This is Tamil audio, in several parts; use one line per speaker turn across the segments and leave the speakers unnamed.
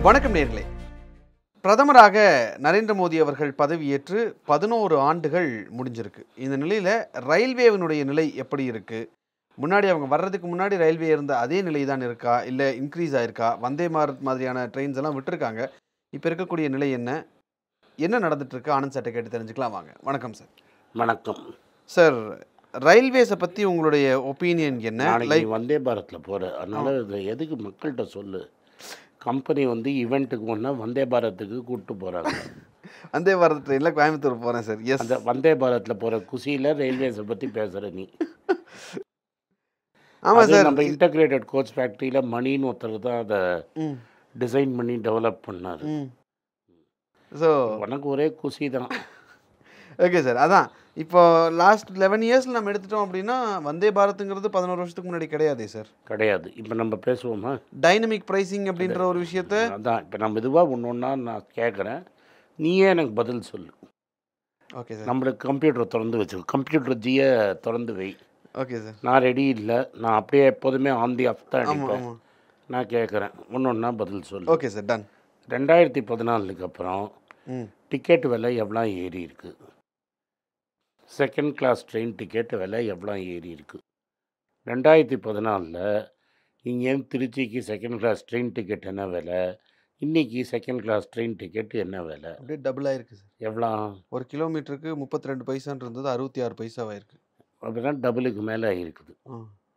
வணக்கம் நேர்களே. பிரதமராக நரேந்திர மோடி அவர்கள் பதவியேற்று 11 ஆண்டுகள் முடிஞ்சிருக்கு. இந்த நிலையில் ரயில்வேவினுடைய நிலை எப்படி இருக்குது? முன்னாடி அவங்க வர்றதுக்கு முன்னாடி ரயில்வே இருந்த அதே நிலை தான் இருக்கா, இல்லை இன்க்ரீஸ் ஆயிருக்கா? வந்தே பாரத் மாதிரியான ட்ரெயின்ஸ் எல்லாம் விட்டுருக்காங்க. இப்போ இருக்கக்கூடிய நிலை என்ன நடந்துட்டுருக்கு? ஆனந்த் சார்ட்ட கேட்டு தெரிஞ்சுக்கலாம் வாங்க. வணக்கம் சார்.
வணக்கம்
சார். ரயில்வேஸை பற்றி உங்களுடைய ஒப்பீனியன் என்ன?
நாளைக்கு வந்தே பாரத்தில் போகிற அதனால் இதை எதுக்கு மக்கள்கிட்ட சொல்லு. கம்பெனி ஈவெண்ட்டுக்கு முன்னே வந்தே பாரத்துக்கு கூப்பிட்டு போகிறாங்க.
வந்தே பாரத் ட்ரெயினில் கோயம்புத்தூர் போகிறேன் சார். எஸ்,
அந்த வந்தே பாரத்தில் போகிற குஷியில் ரயில்வேஸை பற்றி பேசுகிற நீ.
ஆமாம் சார்.
நம்ம இன்டகிரேட்டட் கோச் ஃபேக்ட்ரியில் மணின்னு ஒருத்தர் தான் அதை டிசைன் பண்ணி டெவலப் பண்ணார்.
ஸோ
உனக்கு ஒரே குஷி தான்.
Okay sir. அதான் இப்போ லாஸ்ட் 11 இயர்ஸில் நம்ம எடுத்துட்டோம் அப்படின்னா வந்தே பாரத்துங்கிறது 11 வருஷத்துக்கு முன்னாடி கிடையாதே சார்.
கிடையாது. இப்போ நம்ம பேசுவோமா
டைனமிக் ப்ரைஸிங் அப்படின்ற ஒரு விஷயத்த?
அதான் இப்போ நம்ம இதுவாக ஒன்று நான் கேட்குறேன், நீயே எனக்கு பதில் சொல்லு.
Okay sir.
நம்மளுக்கு கம்ப்யூட்டரை திறந்து வச்சுக்கோ, கம்ப்யூட்டர் ஜியை திறந்து வை.
Okay sir.
நான் ரெடி இல்லை, நான் அப்படியே எப்போதுமே ஆன் தி ஆஃப் தான்
ஆமாம்
அடிப்பேன்.
ஆமாம்.
நான் கேட்குறேன், ஒன்றா பதில் சொல்லு.
Okay sir, ton.
2014 அப்புறம் டிக்கெட் விலை எவ்வளோ ஏறி இருக்குது? செகண்ட் கிளாஸ் ட்ரெயின் டிக்கெட் விலை எவ்வளோ ஏறி இருக்குது? 2014 இங்கேருந்து திருச்சிக்கு செகண்ட் கிளாஸ் ட்ரெயின் டிக்கெட் என்ன விலை? இன்றைக்கி செகண்ட் கிளாஸ் ட்ரெயின் டிக்கெட் என்ன விலை?
அப்படியே டபுள் ஆயிருக்கு சார்.
எவ்வளோ?
ஒரு கிலோமீட்டருக்கு 32 பைசான்னு இருந்தது, 66 பைசாவாயிருக்கு.
அப்படின்னா டபுளுக்கு மேலே இருக்குது.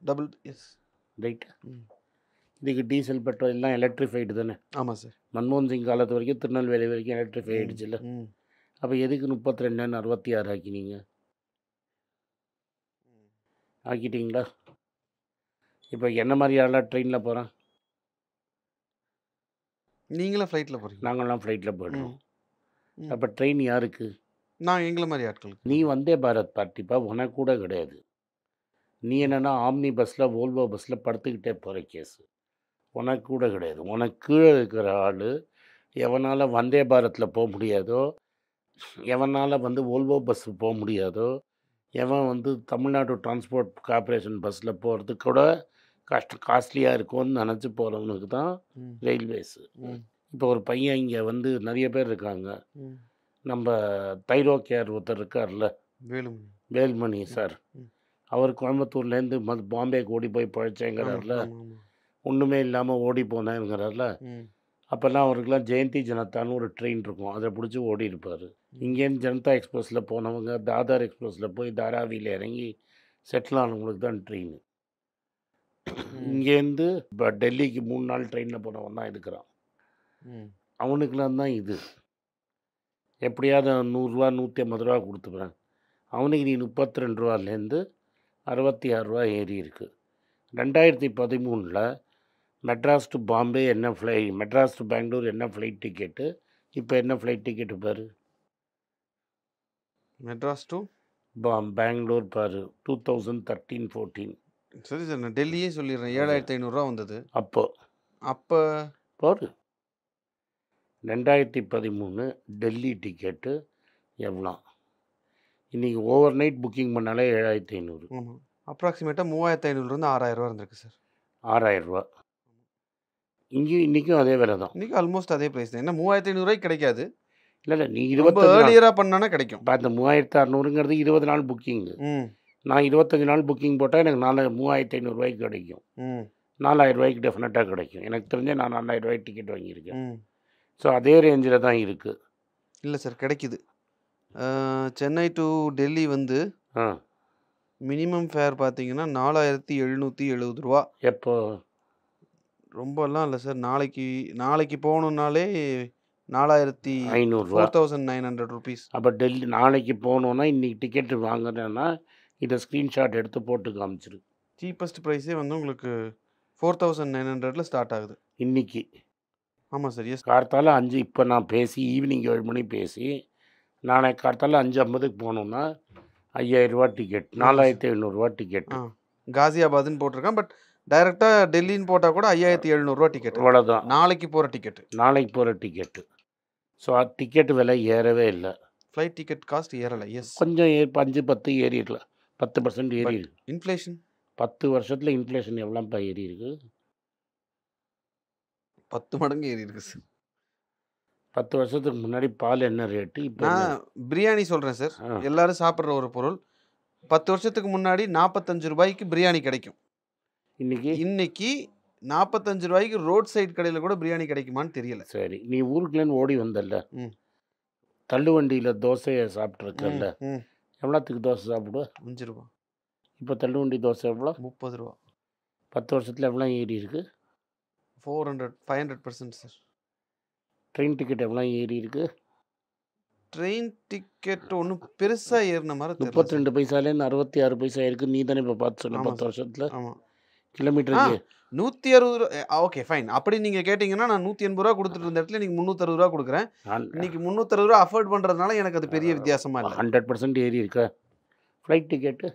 டபுள். Yes,
right. இதுக்கு டீசல் பெட்ரோல் எல்லாம் எலக்ட்ரிஃபைடு தானே.
ஆமாம் சார்.
மன்மோகன் சிங் காலத்து வரைக்கும் திருநெல்வேலி வரைக்கும் எலக்ட்ரிஃபை ஆகிடுச்சுல்ல. அப்போ எதுக்கு 32 66 ஆக்கினீங்க? ஆக்கிட்டீங்களா? இப்போ என்ன மாதிரி ஆளாக ட்ரெயினில் போகிறேன்?
நீங்களும் ஃப்ளைட்டில் போகிறீங்க?
நாங்கள்லாம் ஃப்ளைட்டில் போய்டுறோம். அப்போ ட்ரெயின் யாருக்கு?
நான் எங்களை மாதிரி ஆட்களுக்கு.
நீ வந்தே பாரத் பார்ட்டிப்பா, உனக்கு கூட கிடையாது. நீ என்னென்னா ஆம்னி பஸ்ஸில் வோல்வோ பஸ்ஸில் படுத்துக்கிட்டே போகிற கேஸு. உனக்கு கூட கிடையாது. உனக்கு கீழே இருக்கிற ஆள் எவனால் வந்தே பாரத்தில் போக முடியாதோ, எவனால் வோல்வோ பஸ்ஸு போக முடியாதோ, எவன் தமிழ்நாடு டிரான்ஸ்போர்ட் கார்ப்பரேஷன் பஸ்ஸில் போகிறதுக்கு கூட காஸ்ட்லியாக இருக்கும்னு நினச்சி போகிறவனுக்கு தான் ரயில்வேஸு. இப்போ ஒரு பையன் இங்கே நிறைய பேர் இருக்காங்க. நம்ம தைரோ கேர் ஒருத்தர் இருக்கார்ல, வேல்மணி சார். அவர் கோயம்புத்தூர்லேருந்து பாம்பேக்கு ஓடி போய் பழைச்சேங்கிறார்ல, ஒன்றுமே இல்லாமல் ஓடி போனேங்கிறார்ல. அப்போல்லாம் அவருக்கெல்லாம் ஜெயந்தி ஜனதான்னு ஒரு ட்ரெயின் இருக்கும், அதை பிடிச்சி ஓடி இருப்பார். இங்கேருந்து ஜனதா எக்ஸ்பிரஸில் போனவங்க தாதார் எக்ஸ்பிரஸில் போய் தாராவியில் இறங்கி செட்டில் ஆனவங்களுக்கு தான் ட்ரெயின். இங்கேருந்து இப்போ டெல்லிக்கு 3 நாள் ட்ரெயினில் போனவன் தான் இருக்கிறான். அவனுக்கெல்லாம் தான் இது. எப்படியாவது 100 ரூபா 150 ரூபா கொடுத்துப்பேன். அவனுக்கு நீ 32 ரூபாலேருந்து 66 ரூபா ஏறி இருக்குது. 2013 மெட்ராஸ் டு பாம்பே என்ன மெட்ராஸ் டு பெங்களூர் என்ன ஃப்ளைட் டிக்கெட்டு, இப்போ என்ன ஃப்ளைட் டிக்கெட்டு பாரு.
மெட்ராஸ் டு
பெங்களூர் பாரு, 2013-14.
சரி சார், நான் டெல்லியே சொல்லிடுறேன். 7500 ரூபா வந்தது அப்போ
போரு. 2013 டெல்லி டிக்கெட்டு எவ்வளோ? இன்றைக்கி ஓவர் நைட் புக்கிங் பண்ணாலே 7500.
ஆமாம், அப்ராக்சிமேட்டாக 3500லேருந்து 6000 ரூபா இருந்திருக்கு சார்.
6000 ரூபா. இன்றைக்கும் அதே விலை தான்.
இன்றைக்கி ஆல்மோஸ்ட் அதே ப்ரைஸ் தான். என்ன 3500 ரூபாய்க்கு கிடைக்காது.
இல்லை நீ
ரொம்ப
20
ஏர்லியராக பண்ணானா கிடைக்கும்.
இப்போ அந்த 3600ங்கிறது 20 நாள் புக்கிங்கு. நான் 25 நாள் புக்கிங் போட்டால் எனக்கு 3500 ரூபாய்க்கு கிடைக்கும். 4000 ரூபாய்க்கு டெஃபினட்டாக கிடைக்கும். எனக்கு தெரிஞ்ச நான் 4000 ரூபாய்க்கு டிக்கெட் வாங்கியிருக்கேன். ஸோ அதே ரேஞ்சில் தான் இருக்குது.
இல்லை சார், கிடைக்குது. Chennai to Delhi minimum fare பார்த்தீங்கன்னா 4770 ரூபா.
எப்போ?
ரொம்பலாம் இல்லை சார். நாளைக்கு போகணுன்னாலே 4500 ரூபா, 4900 ருபீஸ்.
அப்போ டெல்லி நாளைக்கு போகணுன்னா இன்றைக்கி டிக்கெட்டு வாங்குறேன்னா இதை ஸ்க்ரீன்ஷாட் எடுத்து போட்டு காமிச்சிரு.
சீப்பஸ்ட் ப்ரைஸே உங்களுக்கு 4900 ஸ்டார்ட் ஆகுது
இன்றைக்கி.
ஆமாம் சார். எஸ்,
கார்த்தால 5 இப்போ நான் பேசி ஈவினிங் 7 மணி பேசி நாளைக்கு கார்த்தால 5:50க்கு போகணுன்னா 5000 ரூபா டிக்கெட், 4500 ரூபா டிக்கெட்.
காசியாபாத்னு போட்டிருக்கேன். பட் டைரெக்டாக டெல்லின்னு போட்டால் கூட 5700 ரூபா டிக்கெட்.
அவ்வளோதான்
நாளைக்கு போகிற டிக்கெட்டு.
ஸோ டிக்கெட்டு விலை ஏறவே இல்லை.
ஃப்ளைட் டிக்கெட் காஸ்ட் ஏறலை. எஸ்,
கொஞ்சம் 5-10 ஏறிடலாம். 10% ஏறி இருக்கு.
இன்ஃப்ளேஷன்
10 வருஷத்தில் இன்ஃப்ளேஷன் எவ்வளோப்பா ஏறி இருக்குது?
10 மடங்கு ஏறி இருக்கு சார்.
10 வருஷத்துக்கு முன்னாடி பால் என்ன ரேட்டு, இப்போ என்ன?
நான் பிரியாணி சொல்கிறேன் சார்.
ஆ.
எல்லாரும் சாப்பிட்ற ஒரு பொருள். 10 வருஷத்துக்கு முன்னாடி 45 ரூபாய்க்கு பிரியாணி கிடைக்கும்.
இன்னைக்கு
இன்னைக்கு 45 ரூபாய்க்கு ரோட் சைடு கடையில் கூட பிரியாணி கிடைக்குமான்னு தெரியல.
சரி, நீ ஊருக்குலேருந்து ஓடி வந்தல்ல,
ம்
தள்ளு வண்டியில் தோசையை சாப்பிட்ருக்கல்ல,
ம்
எவ்வளோத்துக்கு தோசை சாப்பிடுவ?
5 ரூபா,
இப்போ தள்ளு வண்டி தோசை எவ்வளோ?
30 ரூபா,
10 வருஷத்தில் எவ்வளோ ஏறி இருக்கு?
500% சார்.
ட்ரெயின் டிக்கெட் எவ்வளோ ஏறி இருக்கு?
ட்ரெயின் டிக்கெட் ஒன்றும் பெருசாக ஏறின மாதிரி தெரியல.
32 பைசாலேருந்து 66 பைசா இருக்கு. நீ தானே இப்போ பார்த்து சொன்ன.
ஆமாம்
10
சார்.
வருஷத்தில்
ஆமாம்.
கிலோமீட்டருக்கு
160 ரூபா. Okay fine. அப்படி நீங்கள் கேட்டிங்கன்னா நான் 180 ரூபா கொடுத்துட்டு இருந்த இடத்துல நீங்கள் 360 ரூபா கொடுக்குறேன். இன்னைக்கு 360 ரூபா அஃபோர்ட் பண்ணுறதுனால எனக்கு அது பெரிய வித்தியாசமாக இல்லை.
100% ஏறி இருக்கா? ஃப்ளைட் டிக்கெட்டு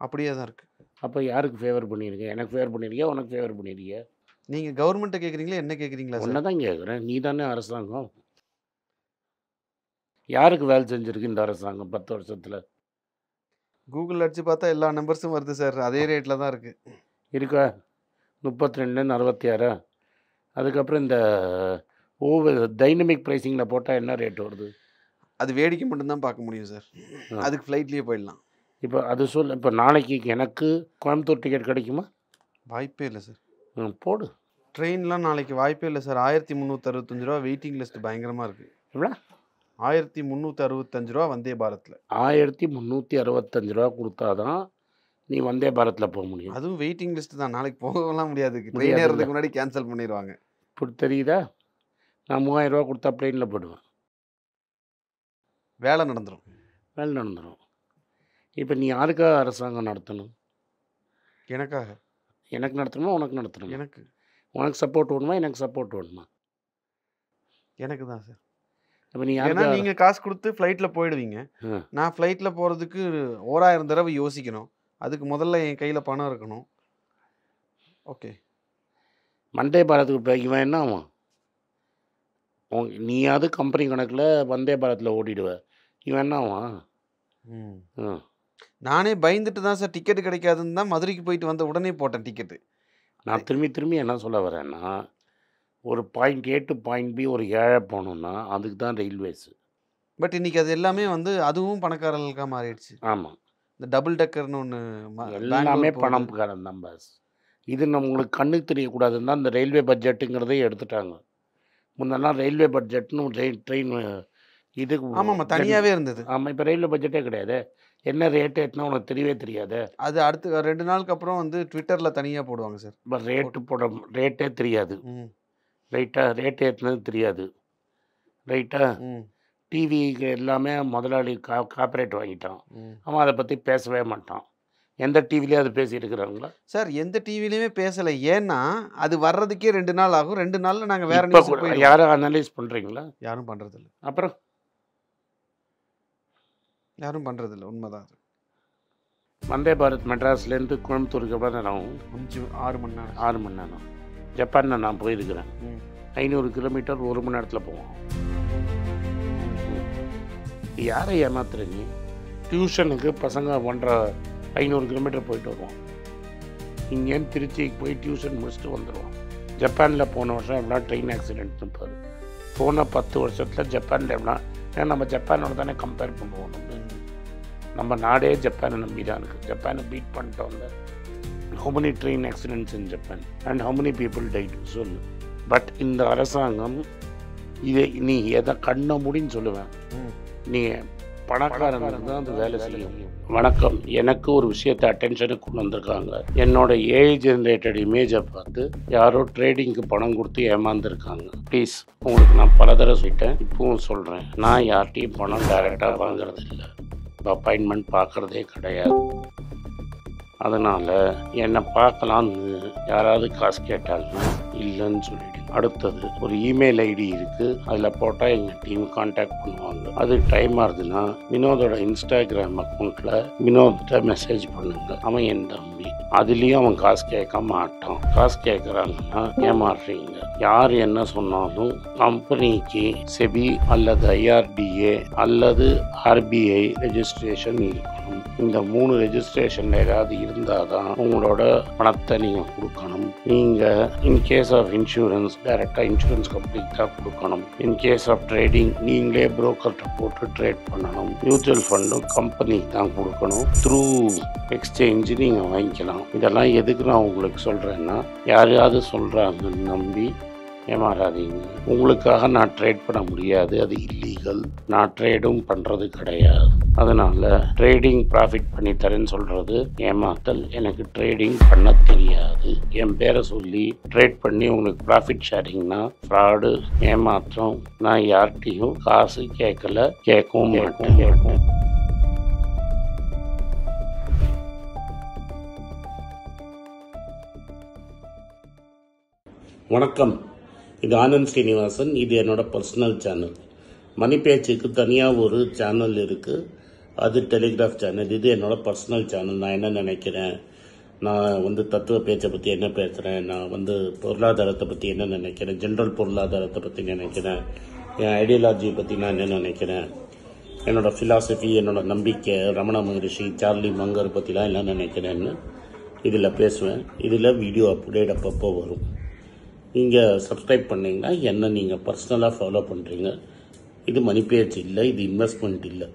அப்படியே தான் இருக்குது.
அப்போ யாருக்கு ஃபேவர் பண்ணியிருக்கேன்? எனக்கு ஃபேவர் பண்ணியிருக்கியா, உனக்கு ஃபேவர் பண்ணியிருக்கியா?
நீங்கள் கவர்மெண்ட்டை கேட்குறீங்களா என்ன கேட்குறீங்களா
ஒன்றை
சார்?
தான் கேட்குறேன். நீ தானே அரசாங்கம். யாருக்கு வேலை செஞ்சுருக்கு இந்த அரசாங்கம் 10 வருஷத்தில்?
கூகுள் அடிச்சு பார்த்தா எல்லா நம்பர்ஸும் வருது சார். அதே ரேட்டில் தான் இருக்குது.
இருக்கா? 32 66. அதுக்கப்புறம் இந்த ஓவர் டைனமிக் ப்ரைஸிங்கில் போட்டால் என்ன ரேட் வருது?
அது வேடிக்கை மட்டும்தான் பார்க்க முடியும் சார். அதுக்கு ஃப்ளைட்லேயே போயிடலாம்.
இப்போ அது சொல். இப்போ நாளைக்கு எனக்கு கோயம்புத்தூர் டிக்கெட் கிடைக்குமா?
வாய்ப்பே இல்லை சார்.
போடு.
ட்ரெயின்லாம் நாளைக்கு வாய்ப்பே இல்லை சார். 1365 ரூபா வெயிட்டிங் லிஸ்ட் பயங்கரமாக இருக்குது.
எவ்வளோ?
1365 ரூபா வந்தே பாரத்தில்.
1365 ரூபா கொடுத்தா தான் நீ வந்தே பாரத்தில் போக முடியும்.
அதுவும் வெயிட்டிங் லிஸ்ட் தான். நாளைக்கு போகலாம் முடியாது. ட்ரெயின்
முடியாதுல்ல.
ஏறதுக்கு முன்னாடி கேன்சல் பண்ணிடுவாங்க.
இப்போ தெரியுதா? நான் 3000 ரூபா கொடுத்தா ப்ளெயினில் போடுவேன்.
வேலை நடந்துடும்.
வேலை நடந்துடும். இப்போ நீ யாருக்காக அரசாங்கம் நடத்தணும்?
எனக்காக.
எனக்கு நடத்தணுமா உனக்கு நடத்தணுமா?
எனக்கு
உனக்கு சப்போர்ட் வேணுமா எனக்கு சப்போர்ட் வேணுமா?
எனக்கு தான் சார்.
இப்போ நீ
ஏன்னா
யாருக்கா
நீங்கள் காசு கொடுத்து ஃப்ளைட்டில் போயிடுவீங்க.
ம்.
நான் ஃப்ளைட்டில் போகிறதுக்கு 1000 தடவை யோசிக்கணும். அதுக்கு முதல்ல என் கையில் பணம் இருக்கணும். ஓகே.
வந்தே பாரத்துக்கு இப்போ இவன் என்ன ஆவான்? நீயாவது கம்பெனி கணக்கில் வந்தே பாரத்தில் ஓடிடுவ. இவன் என்ன ஆவான்?
ம்
ம்.
நானே பயந்துட்டு தான் சார் டிக்கெட் கிடைக்காதுன்னு தான் மதுரைக்கு போயிட்டு வந்த உடனே போட்டேன் டிக்கெட்டு.
நான் திரும்பி என்ன சொல்ல வரேன்னா, ஒரு point A to point B ஒரு ஏழை போகணுன்னா அதுக்கு தான் ரயில்வேஸு.
பட் இன்னைக்கு அது எல்லாமே வந்து அதுவும் பணக்காரர்களுக்காக மாறிடுச்சு.
ஆமாம்,
இந்த டபுள் டக்கர்னு ஒன்று
எல்லாமே பணக்காரன் தான் பாஸ். இது நம்மளுக்கு கண்ணுக்கு தெரியக்கூடாதுன்னு தான் இந்த ரயில்வே பட்ஜெட்டுங்கிறதே எடுத்துட்டாங்க. முன்னெல்லாம் ரயில்வே பட்ஜெட்னு ட்ரெயின் இதுக்கு
ஆமாம் தனியாகவே இருந்தது.
ஆமாம், இப்போ ரயில்வே பட்ஜெட்டே கிடையாது. என்ன ரேட் ஏற்றினா உனக்கு தெரியவே தெரியாது.
அது அடுத்து 2 நாளுக்கு அப்புறம் வந்து ட்விட்டரில் தனியாக போடுவாங்க சார்.
இப்போ ரேட்டே தெரியாது.
ம்
ரைட்டா? ரேட் ஏற்றினது தெரியாது. ரைட்டா?
ம்
டிவிக்கு எல்லாமே முதலாளி காப்பரேட் வாங்கிட்டான்.
ம்
அவன் அதை பற்றி பேசவே மாட்டான். எந்த டிவிலேயே அது பேசியிருக்கிறாங்களா?
சார் எந்த டிவிலையுமே பேசலை. ஏன்னா அது வர்றதுக்கே 2 நாள் ஆகும். 2 நாளில் நாங்கள் வேற
இப்போ
நியூஸ்
கூட
போயிடுவோம்.
யாரும் அனலைஸ் பண்ணுறீங்களா?
யாரும் பண்ணுறதில்ல.
அப்புறம்
யாரும் பண்ணுறதில்ல. உண்மைதான் அது.
வந்தே பாரத் மெட்ராஸ்லேருந்து கோயம்புத்தூருக்கு எவ்வளோ நேரம் ஆகும்?
6 மணி நேரம்.
6 மணி நேரம். ஜப்பானில் நான் போயிருக்கிறேன்.
ம்
500 கிலோமீட்டர் 1 மணி நேரத்தில் போவோம். யாரை ஏமாத்துற நீ? டியூஷனுக்கு பசங்க 500 கிலோமீட்டர் போயிட்டு வருவோம். இங்கேருந்து திருச்சிக்கு போய் டியூஷன் முடிச்சுட்டு வந்துடுவோம். ஜப்பானில் போன வருஷம் எவ்வளோ ட்ரெயின் ஆக்சிடென்ட்னு பாரு. போன 10 வருஷத்தில் ஜப்பானில் எவ்வளோ. ஏன்னா நம்ம ஜப்பானோட தானே கம்பேர் பண்ணுவோம். நம்ம நாடே ஜப்பானை நம்பி தான் இருக்குது. ஜப்பானை பீட் பண்ணிட்டு வந்த how many train accidents in Japan and how many people died சொல்லு. பட் இந்த அரசாங்கம் இதை நீ எதை கண்ண முடின்னு சொல்லுவேன்.
ம்
நீ பணக்காரங்களுக்கு தான் அது வேலை செய்யும். வணக்கம், எனக்கு ஒரு விஷயத்தை அட்டென்ஷனுக்கு கொண்டு வந்திருக்காங்க. என்னோட ஏஐ ஜென்ரேட்டட் இமேஜை பார்த்து யாரோ ட்ரேடிங்க்கு பணம் கொடுத்து ஏமாந்துருக்காங்க. ப்ளீஸ், உங்களுக்கு நான் பல தடவை சொல்லிட்டேன், இப்பவும் சொல்கிறேன், நான் யார்கிட்டையும் பணம் டைரெக்டாக வாங்குறது இல்லை, அப்பாயின்மெண்ட் பார்க்குறதே கிடையாது. அதனால் என்னை பார்க்கலான்னு யாராவது காசு கேட்டாங்கன்னா இல்லைன்னு சொல்லிவிடு. அடுத்தது ஒரு இமெயில் ஐடி இருக்குது, அதில் போட்டால் எங்கள் டீம் கான்டாக்ட் பண்ணுவாங்க. அது டைம் ஆகுதுன்னா வினோதோட இன்ஸ்டாகிராம் அக்கௌண்ட்டில் வினோத்தை மெசேஜ் பண்ணுங்க. அவன் என் தம்பி, அதுலேயும் அவன் காசு கேட்க மாட்டான். காசு கேட்குறாங்கன்னா ஏமாறுறீங்க. யார் என்ன சொன்னாலும் கம்பெனிக்கு செபி அல்லது ஐஆர்டிஏ அல்லது ஆர்பிஐ ரெஜிஸ்ட்ரேஷன் இருக்கணும். இந்த 3 ரெஜிஸ்ட்ரேஷன் ஏதாவது இருந்தால் தான் உங்களோட பணத்தை நீங்கள் கொடுக்கணும். நீங்கள் இன்கேஸ் ஆஃப் இன்சூரன்ஸ் டைரெக்டாக இன்சூரன்ஸ் கம்பெனிக்கு தான் கொடுக்கணும். இன்கேஸ் ஆஃப் ட்ரேடிங் நீங்களே புரோக்கர்கிட்ட போட்டு ட்ரேட் பண்ணணும். மியூச்சுவல் ஃபண்டும் கம்பெனிக்கு தான் கொடுக்கணும். த்ரூ எக்ஸ்சேஞ்சு நீங்கள் வாங்கிக்கலாம். இதெல்லாம் எதுக்கு நான் உங்களுக்கு சொல்கிறேன்னா, யாரையாவது சொல்கிறாங்கன்னு நம்பி ஏமாறாதீங்க. உங்களுக்காக நான் ட்ரேட் பண்ண முடியாது, அது இல்லீகல். நான் ட்ரேடும் பண்ணுறது கிடையாது. அதனால் ட்ரேடிங் ப்ராஃபிட் பண்ணி தரேன்னு சொல்கிறது ஏமாத்தல். எனக்கு ட்ரேடிங் பண்ண தெரியாது. என் பேரை சொல்லி ட்ரேட் பண்ணி உங்களுக்கு ப்ராஃபிட் ஷேரிங்னா ஃப்ராடு, ஏமாற்றம். நான் யார்கிட்டையும் காசு கேட்கல, கேட்கவும் மாட்டேன். வணக்கம், இது ஆனந்த் ஸ்ரீனிவாசன். இது என்னோட பர்சனல் சேனல். மணி பேச்சுக்கு தனியாக ஒரு சேனல் இருக்குது, அது டெலிகிராஃப் சேனல். இது என்னோட பர்சனல் சேனல். நான் என்ன நினைக்கிறேன், நான் தத்துவ பேச்சை பற்றி என்ன பேசுகிறேன், நான் பொருளாதாரத்தை பற்றி என்ன நினைக்கிறேன், ஜென்ரல் பொருளாதாரத்தை பற்றி நினைக்கிறேன், என் ஐடியாலஜியை பற்றி நான் என்ன நினைக்கிறேன், என்னோடய ஃபிலாசபி, என்னோட நம்பிக்கை, ரமண மகரிஷி, சார்லி மங்கர் பற்றிலாம் என்ன நினைக்கிறேன்னு இதில் பேசுவேன். இதில் வீடியோ அப்டேட் அப்பப்போ வரும். நீங்கள் சப்ஸ்கிரைப் பண்ணிங்கன்னா என்ன நீங்கள் பர்சனலாக ஃபாலோ பண்ணுறீங்க. இது மணி பேச்சு இல்லை, இது இன்வெஸ்ட்மெண்ட் இல்லை.